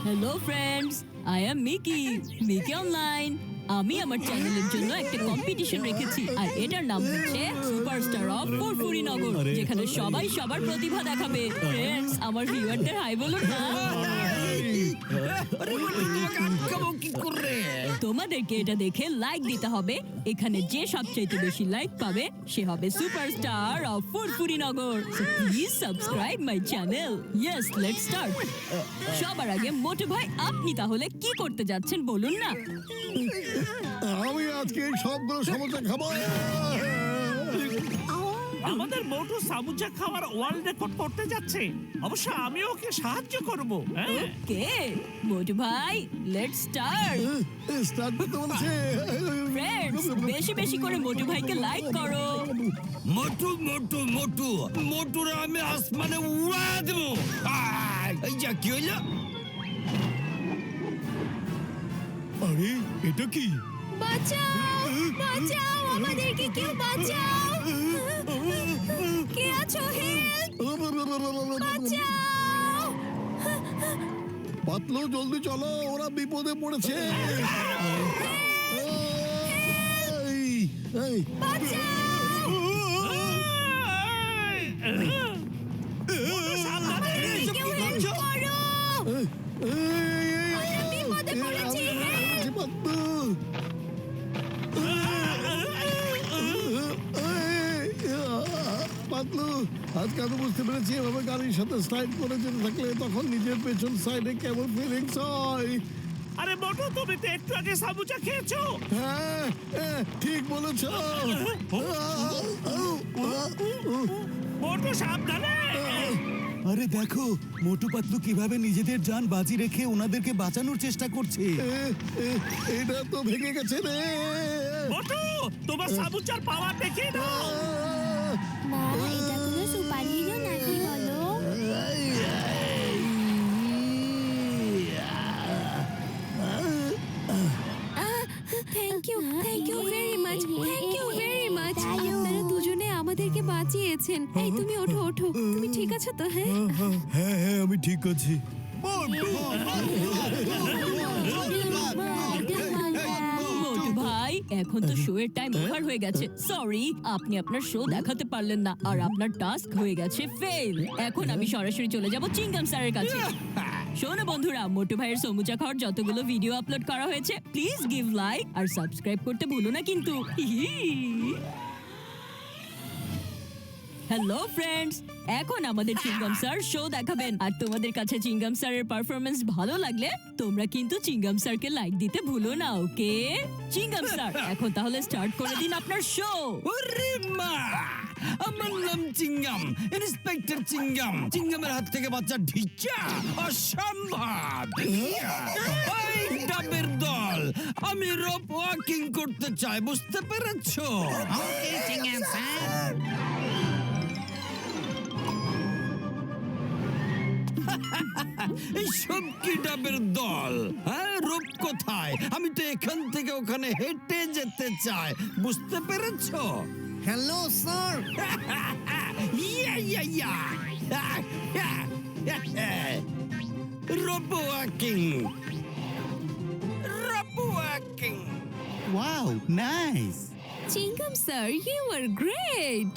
Hello friends, I am Mickey online. আমি আমার চ্যানেলের জন্য একটা কম্পিটিশন রেখেছি আর এটার নাম হচ্ছে সুপারস্টার অফ ফুরফুরিনগর, যেখানে সবাই সবার প্রতিভা দেখাবে। ফ্রেন্ডস, আমার ভিউয়ারদের হাই বলুন না। তোমাদেরকে এটা দেখে লাইক দিতে হবে। এখানে যে সবচেয়ে বেশি লাইক পাবে সে হবে superstar of Furfurinagar. So please subscribe my channel. Yes, let's start. সবার আগে মোটু ভাই, আপনি তাহলে কি করতে যাচ্ছেন বলুন না। আমি আজকে সবগুলো সমস্যা খাবো। আমাদের মোটু সামুচা খাওয়ার ওয়ার্ল্ড রেকর্ড করতে যাচ্ছে। অবশ্য আমি ওকে সাহায্য করব। ওকে মোটু ভাই, লেটস স্টার্ট। স্টার্ট করতে বলছে। ফ্রেন্ডস, বেশি বেশি করে মোটু ভাইকে লাইক করো। মোটু মোটু মোটু মোটুরা আমি আসমানে উড়া দেবো। এই যা কি হইল? আরে এটা কি? বাঁচাও, বাঁচাও, আমাদেরকে কেউ বাঁচাও। কে আছো? হেল্প, বাঁচাও। পাতলু, জলদি চলো, ওরা বিপদে পড়েছে। এই, বাঁচাও। কেউ হেল্প করো। আমরা বিপদে পড়েছি। পাতলু, আজকে আমি বুঝতে পেরেছি এভাবে গাড়ির সাথে স্লাইড করে যেতে থাকলে তখন নিজের পেছন সাইডে কেমন ফিলিংস হয়। আরে মোটু, তুমি তো একটু আগে সামুচা খেয়েছো। হ্যাঁ, ঠিক বলেছ। মোটু সাবধানে। আরে দেখো, মোটু পাতলু কিভাবে নিজেদের জান বাজি রেখে ওনাদেরকে বাঁচানোর চেষ্টা করছে। এটা তো ভেঙে গেছে রে। মোটু, তোমার সামুচার পাওয়ার দেখে দাও। মা, এটা কোনো সুপারহিরো নাকি বলো? Thank you very much, thank you very much. আপনারা দুজনে আমাদেরকে বাঁচিয়েছেন। এই তুমি ওঠো ওঠো, তুমি ঠিক আছো তো? হ্যাঁ হ্যাঁ হ্যাঁ, আমি ঠিক আছি। মোটু ভাই, এখন তো শো এর টাইম ওভার হয়ে গেছে। সরি, আপনি আপনার শো দেখাতে পারলেন না আর আপনার টাস্ক হয়ে গেছে ফেল। এখন আমি সরাসরি চলে যাব চিংগাম স্যারের কাছে। শোনো বন্ধুরা, মোটু ভাইয়ের সমুচা খাওয়ার যতগুলো ভিডিও আপলোড করা হয়েছে, প্লিজ গিভ লাইক আর সাবস্ক্রাইব করতে ভুলো না কিন্তু। হ্যালো ফ্রেন্ডস, এখন আমাদের চিংগাম স্যার শো দেখাবেন আর তোমাদের কাছে চিংগাম স্যারের পারফরম্যান্স ভালো লাগলে তোমরা কিন্তু চিংগাম স্যারকে লাইক দিতে ভুলো না। ওকে চিংগাম স্যার, এখন তাহলে স্টার্ট করে দিন আপনার শো। ওরে মা, আমার নাম চিঙ্গাম, ইন্সপেক্টর চিঙ্গাম। চিঙ্গামের হাত থেকে বাচ্চা ঢিচা অসম্ভব। ওই ডাবের দল, আমি রোপ ওয়াকিং করতে চাই, বুঝতে পেরেছো? ওকে চিংগাম স্যার। এই সব কি ডাবের দল? হ্যাঁ, রোপ কোথায়? আমি তো এখান থেকে ওখানে হেঁটে যেতে চাই, বুঝতে পেরেছো? Hello sir. Rope walking, rope walking. Wow, nice. Chingum sir, you are great.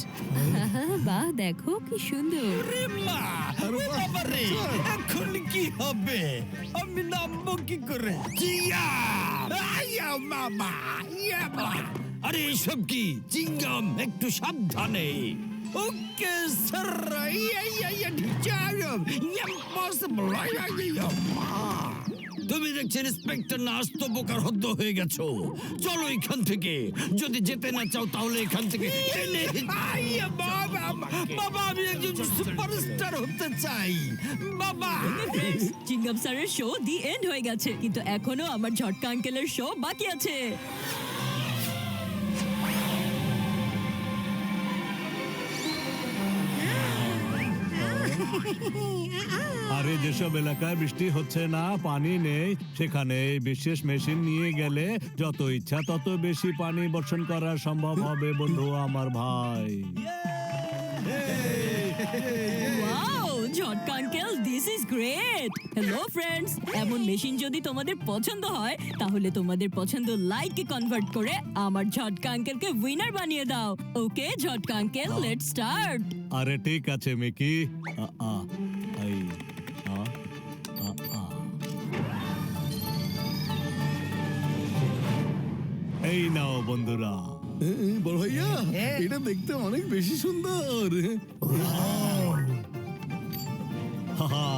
বাহ, দেখো কি সুন্দর। ওরে মা, ও বাবা রে, এখন কি হবে? আমি নামবো কি করে? জিয়া! আয়া মামা, ইয়া মা। আরে এসব কি? চিঙ্গাম, একটু সাবধানে। ওকে স্যার, ইয়া ঢিচারম, ইম্পসিবল। তুমি দেখছি ইন্সপেক্টর না আসতো বোকার হদ্দ হয়ে গেছো। চলো এখান থেকে, যদি যেতে না চাও তাহলে এখান থেকে বাবা, আমি একজন সুপারস্টার হতে চাই বাবা। চিংগাম স্যারের শো দি এন্ড হয়ে গেছে, কিন্তু এখনো আমার ঝটকা আঙ্কেলের শো বাকি আছে। আরে যেসব এলাকায় বৃষ্টি হচ্ছে না, পানি নেই, সেখানে এই বিশেষ মেশিন নিয়ে গেলে যত ইচ্ছা তত বেশি পানি বর্ষণ করা সম্ভব হবে বন্ধু আমার ভাই। Wow, Jhatka uncle the this is great. Hello friends, এমন মেশিন যদি তোমাদের পছন্দ হয় তাহলে তোমাদের পছন্দ লাইকে কনভার্ট করে আমার ঝটকা আঙ্কেলকে উইনার বানিয়ে দাও। ওকে ঝটকা আঙ্কেল, লেটস স্টার্ট। আরে ঠিক আছে মিকি। এই, এই নাও বন্ধুরা। বড় ভাইয়া, এটা দেখতে অনেক বেশি সুন্দর। হাহা।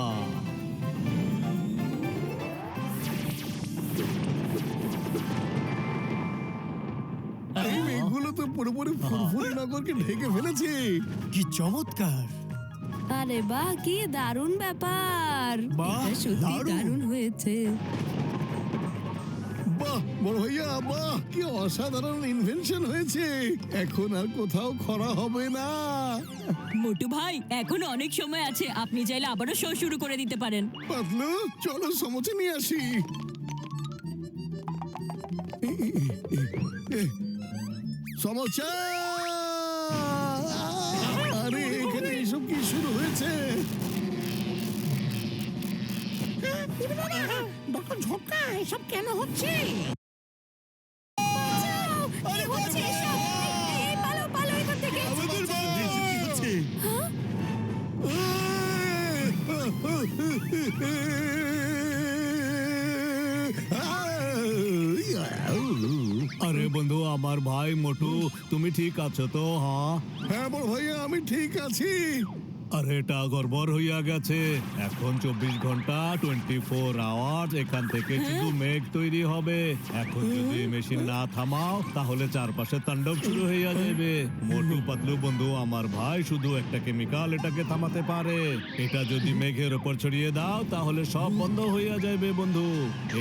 এই মেঘগুলো তো পুরোপুরি ফুরফুরে নগরকে ঢেকে ফেলেছে। কি চমৎকার! আরে বাহ, কি দারুণ ব্যাপার! বাহ, এটা সত্যি দারুণ। দারুণ হয়েছে। বাহ বড় ভাইয়া, বাহ কি অসাধারণ ইনভেনশন হয়েছে। এখন আর কোথাও খরা হবে না। মোটু ভাই, এখনো অনেক সময় আছে, আপনি চাইলে আবারও শো শুরু করে দিতে পারেন। পাতলু, চলো সমোচা নিয়ে আসি। সমোচা! আরে এখানে এসব কি শুরু হয়েছে? ডক্টর ঝটকা, এসব কেন হচ্ছে? কি হচ্ছে এসব? এই পালাও, পালাও এখান থেকে। আমাদের বাড়িতে এসব কি হচ্ছে? আরে বন্ধু, আমার ভাই মোটু, তুমি ঠিক আছো তো? হ্যাঁ বড় ভাইয়া, আমি ঠিক আছি। আরে এটা গড়বড় হইয়া গেছে। এখন 24 ঘন্টা 24 আওয়ার্স এখান থেকে শুধু মেঘ তৈরি হবে। এখন যদি মেশিন না থামাও তাহলে চারপাশে তাণ্ডব শুরু হইয়া যাবে। মোটু পাতলু বন্ধু, আমার ভাই শুধু একটা কেমিক্যাল এটাকে থামাতে পারে। এটা যদি মেঘের উপর ছড়িয়ে দাও তাহলে সব বন্ধ হইয়া যাবে বন্ধু।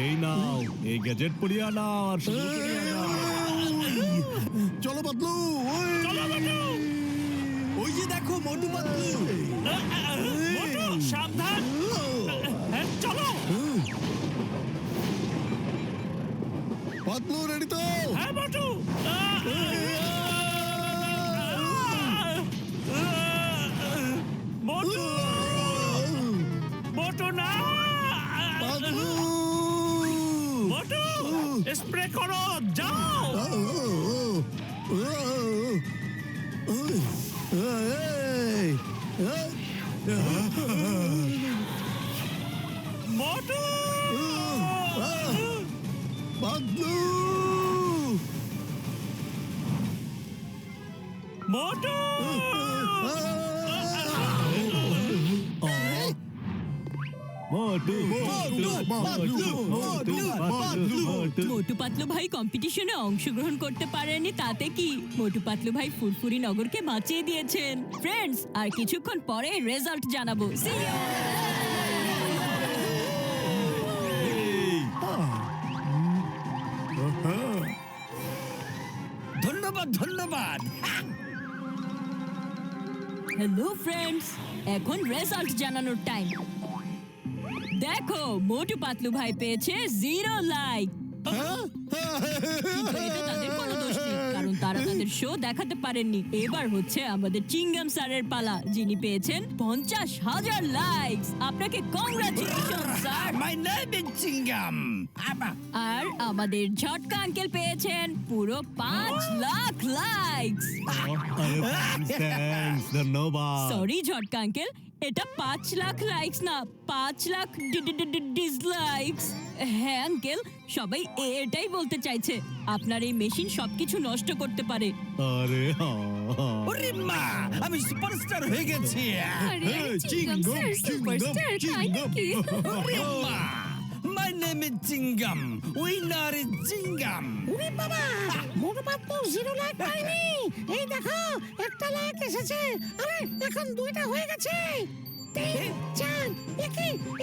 এই নাও, এই গ্যাজেট পড়িয়া নাও আর শুরু করিয়া দাও। চলো পাতলু, ওই যে দেখো মোটু পাতলু। মোটু, সাবধান। চলো। পাতলু রেডি তো? হ্যাঁ মোটু। মোটু, মোটু না। পাতলু! মোটু, স্প্রে করো, যাও। মোটু, পাতলু! মোটু। মোটু, মোটু, মোটু, মোটু, মোটু। মোটু পাতলু ভাই কম্পিটিশনে অংশগ্রহণ করতে পারেনি, তাতে কি? মোটু পাতলু ভাই ফুরফুরি নগরকে বাঁচিয়ে দিয়েছেন। ফ্রেন্ডস, আর কিছুক্ষণ পরে রেজাল্ট জানাবো। See you! ধন্যবাদ, ধন্যবাদ। হ্যালো ফ্রেন্ডস, এখন রেজাল্ট জানানোর টাইম। দেখো, মোটু পাতলু ভাই পেয়েছে 0 লাইক। কিন্তু এতে তাদের কোনো দোষ নেই, কারণ তারা তাদের শো দেখাতে পারেননি। এবার হচ্ছে আমাদের চিংগাম স্যারের পালা, যিনি পেয়েছেন 50,000 লাইকস। আপনাকে congratulation sir. My name is Chingam. আর আমাদের ঝটকা আঙ্কেল পেয়েছেন পুরো 5 লাখ লাইকস। থ্যাঙ্কস, ধন্যবাদ। সরি ঝটকা আঙ্কেল, এটা 5 লাখ লাইকস না, 5 লাখ ডিসলাইকস। হ্যাঁ আঙ্কেল, সবাই এটাই বলতে চাইছে। আপনার এই মেশিন সবকিছু নষ্ট করতে পারে। আরে ওরে মা, আমি সুপারস্টার হয়ে গেছি। আরে চিংগাম স্যার সুপারস্টার, তাই নাকি? ওরে মা, my name is Chingam. Winner is Chingam. ওরে বাবা, মোটু পাতলু 0 লাইক পাইনি। এই দেখো, একটা লাইক এসেছে। আরে এখন 2টা হয়ে গেছে। 3, 4,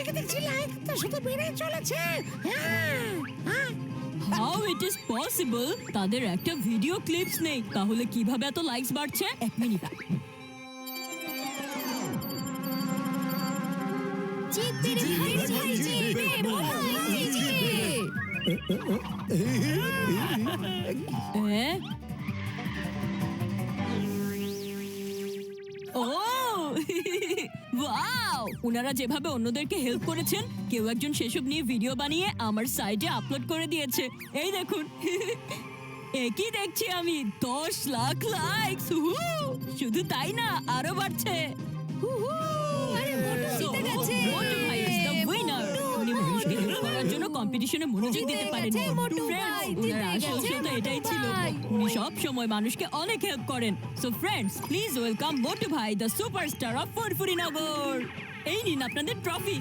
একে দেখছি লাইক তো শুধু বেড়ে চলেছে। হ্যাঁ। How it is possible? তাদের একটা ভিডিও ক্লিপস নেই, তাহলে কিভাবে এত লাইকস বাড়ছে? 1 মিনিট। জিতবে রে ভাই, জিতবে, ভাই জিতবে। ও ওয়াও, উনারা যেভাবে অন্যদেরকে হেল্প করেছেন, কেউ একজন সেসব নিয়ে ভিডিও বানিয়ে আমার সাইটে আপলোড করে দিয়েছে। এই দেখুন একই দেখছি আমি 10 লাখ লাইকস। শুধু তাই না, আরো বাড়ছে। আরে মোটু জিতে গেছে। মোটু ভাই is the winner। উনি মানুষকে হেল্প করার জন্য কম্পিটিশনে মনোযোগ দিতে পারেননি। গেছে, মোটু Friends, ভাই, উনার জিতে আসল গেছে, show তো এটাই মোটু ছিল। ভাই। উনি সব সময় মানুষকে অনেক হেল্প করেন। সো ফ্রেন্ডস, প্লিজ ওয়েলকাম মোটু ভাই, দ্য সুপারস্টার অফ ফুরফুরি নগর। এই নিন আপনাদের ট্রফি।